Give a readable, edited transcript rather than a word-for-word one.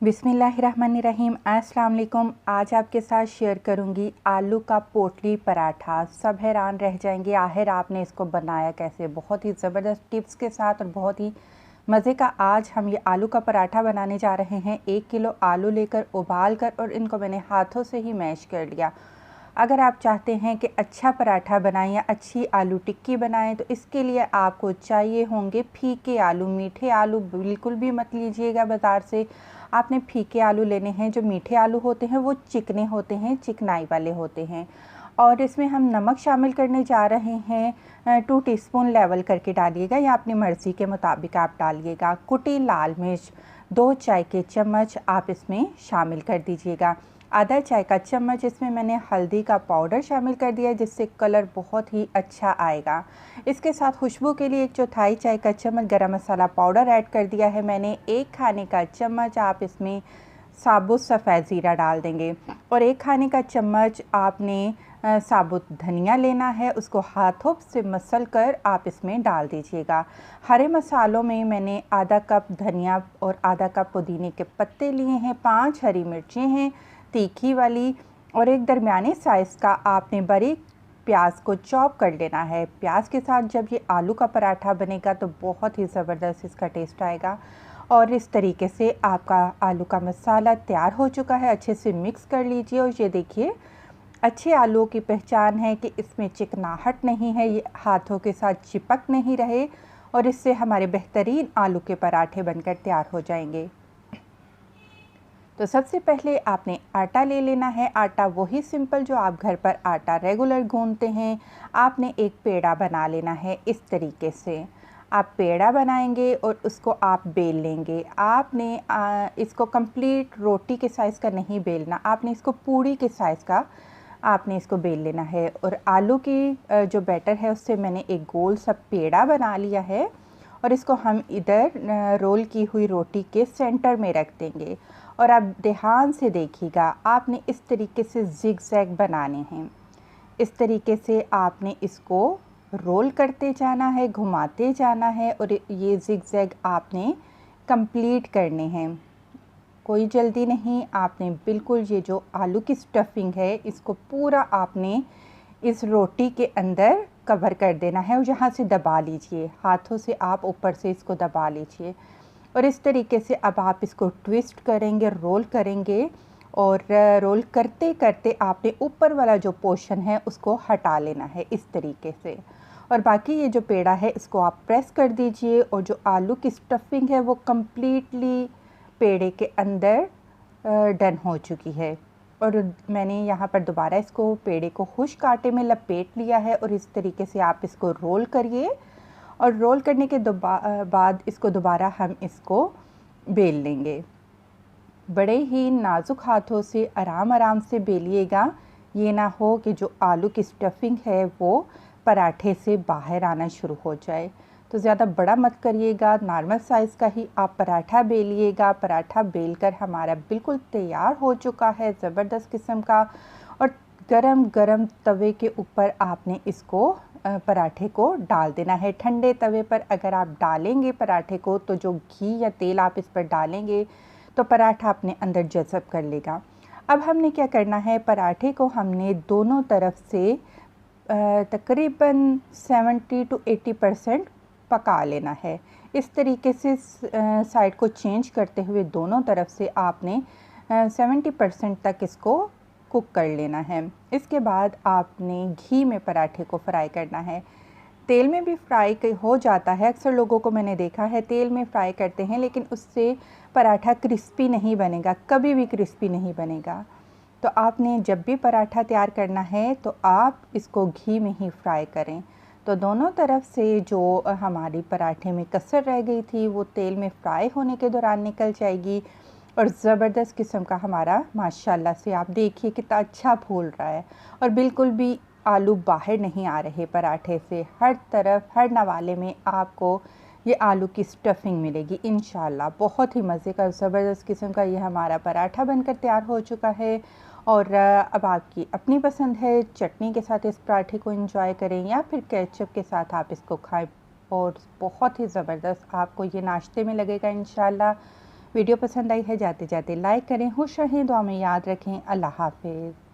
बिस्मिल्लाहिर्रहमानिर्रहीम। अस्सलाम वालेकुम। आज आपके साथ शेयर करूंगी आलू का पोटली पराठा। सब हैरान रह जाएंगे आखिर आपने इसको बनाया कैसे। बहुत ही ज़बरदस्त टिप्स के साथ और बहुत ही मज़े का आज हम ये आलू का पराठा बनाने जा रहे हैं। 1 किलो आलू लेकर उबाल कर और इनको मैंने हाथों से ही मैश कर लिया। अगर आप चाहते हैं कि अच्छा पराठा बनाएं या अच्छी आलू टिक्की बनाएं तो इसके लिए आपको चाहिए होंगे फीके आलू। मीठे आलू बिल्कुल भी मत लीजिएगा बाज़ार से। आपने फीके आलू लेने हैं। जो मीठे आलू होते हैं वो चिकने होते हैं, चिकनाई वाले होते हैं। और इसमें हम नमक शामिल करने जा रहे हैं। 2 टीस्पून लेवल करके डालिएगा या अपनी मर्ज़ी के मुताबिक आप डालिएगा। कुटी लाल मिर्च 2 चाय के चम्मच आप इसमें शामिल कर दीजिएगा। आधा चाय का चम्मच इसमें मैंने हल्दी का पाउडर शामिल कर दिया जिससे कलर बहुत ही अच्छा आएगा। इसके साथ खुशबू के लिए 1/4 चाय का चम्मच गरम मसाला पाउडर ऐड कर दिया है मैंने। 1 खाने का चम्मच आप इसमें साबुत सफ़ेद ज़ीरा डाल देंगे और 1 खाने का चम्मच आपने साबुत धनिया लेना है, उसको हाथों से मसल कर आप इसमें डाल दीजिएगा। हरे मसालों में मैंने आधा कप धनिया और आधा कप पुदीने के पत्ते लिए हैं, 5 हरी मिर्चें हैं तीखी वाली और एक दरमियाने साइज़ का आपने बारीक प्याज को चॉप कर लेना है। प्याज के साथ जब ये आलू का पराठा बनेगा तो बहुत ही ज़बरदस्त इसका टेस्ट आएगा। और इस तरीके से आपका आलू का मसाला तैयार हो चुका है। अच्छे से मिक्स कर लीजिए और ये देखिए अच्छे आलूओं की पहचान है कि इसमें चिकनाहट नहीं है, ये हाथों के साथ चिपक नहीं रहे और इससे हमारे बेहतरीन आलू के पराठे बनकर तैयार हो जाएंगे। तो सबसे पहले आपने आटा ले लेना है। आटा वही सिंपल जो आप घर पर आटा रेगुलर गूंथते हैं। आपने एक पेड़ा बना लेना है। इस तरीके से आप पेड़ा बनाएंगे और उसको आप बेल लेंगे। आपने इसको कंप्लीट रोटी के साइज़ का नहीं बेलना, आपने इसको पूड़ी के साइज़ का आपने इसको बेल लेना है। और आलू की जो बैटर है उससे मैंने एक गोल सा पेड़ा बना लिया है और इसको हम इधर रोल की हुई रोटी के सेंटर में रख देंगे। और अब ध्यान से देखिएगा, आपने इस तरीके से ज़िग ज़ैग बनाने हैं। इस तरीके से आपने इसको रोल करते जाना है, घुमाते जाना है और ये ज़िग ज़ैग आपने कंप्लीट करने हैं। कोई जल्दी नहीं, आपने बिल्कुल ये जो आलू की स्टफिंग है इसको पूरा आपने इस रोटी के अंदर कवर कर देना है और यहाँ से दबा लीजिए, हाथों से आप ऊपर से इसको दबा लीजिए। और इस तरीके से अब आप इसको ट्विस्ट करेंगे, रोल करेंगे और रोल करते करते आपने ऊपर वाला जो पोर्शन है उसको हटा लेना है इस तरीके से। और बाकी ये जो पेड़ा है इसको आप प्रेस कर दीजिए और जो आलू की स्टफिंग है वो कम्प्लीटली पेड़े के अंदर डन हो चुकी है। और मैंने यहाँ पर दोबारा इसको पेड़े को खुश्क आटे में लपेट लिया है और इस तरीके से आप इसको रोल करिए और रोल करने के बाद इसको दोबारा हम इसको बेल लेंगे। बड़े ही नाजुक हाथों से आराम आराम से बेलिएगा, ये ना हो कि जो आलू की स्टफिंग है वो पराठे से बाहर आना शुरू हो जाए। तो ज़्यादा बड़ा मत करिएगा, नॉर्मल साइज़ का ही आप पराठा बेलिएगा। पराठा बेलकर हमारा बिल्कुल तैयार हो चुका है, ज़बरदस्त किस्म का। और गरम गरम तवे के ऊपर आपने इसको पराठे को डाल देना है। ठंडे तवे पर अगर आप डालेंगे पराठे को तो जो घी या तेल आप इस पर डालेंगे तो पराठा अपने अंदर जज़ब कर लेगा। अब हमने क्या करना है, पराठे को हमने दोनों तरफ से तकरीबन 70 to 80% पका लेना है। इस तरीके से साइड को चेंज करते हुए दोनों तरफ से आपने 70% तक इसको कुक कर लेना है। इसके बाद आपने घी में पराठे को फ्राई करना है। तेल में भी फ्राई हो जाता है, अक्सर लोगों को मैंने देखा है तेल में फ्राई करते हैं, लेकिन उससे पराठा क्रिस्पी नहीं बनेगा, कभी भी क्रिस्पी नहीं बनेगा। तो आपने जब भी पराठा तैयार करना है तो आप इसको घी में ही फ्राई करें। तो दोनों तरफ से जो हमारी पराठे में कसर रह गई थी वो तेल में फ्राई होने के दौरान निकल जाएगी और ज़बरदस्त किस्म का हमारा माशाल्लाह से आप देखिए कितना अच्छा फूल रहा है और बिल्कुल भी आलू बाहर नहीं आ रहे पराठे से। हर तरफ हर नवाले में आपको ये आलू की स्टफिंग मिलेगी इंशाल्लाह। बहुत ही मज़े का ज़बरदस्त किस्म का ये हमारा पराठा बनकर तैयार हो चुका है। और अब आपकी अपनी पसंद है, चटनी के साथ इस पराठे को एंजॉय करें या फिर केचप के साथ आप इसको खाएं और बहुत ही ज़बरदस्त आपको ये नाश्ते में लगेगा इंशाल्लाह। वीडियो पसंद आई है जाते जाते लाइक करें। खुश रहें, दुआ में याद रखें। अल्लाह हाफिज़।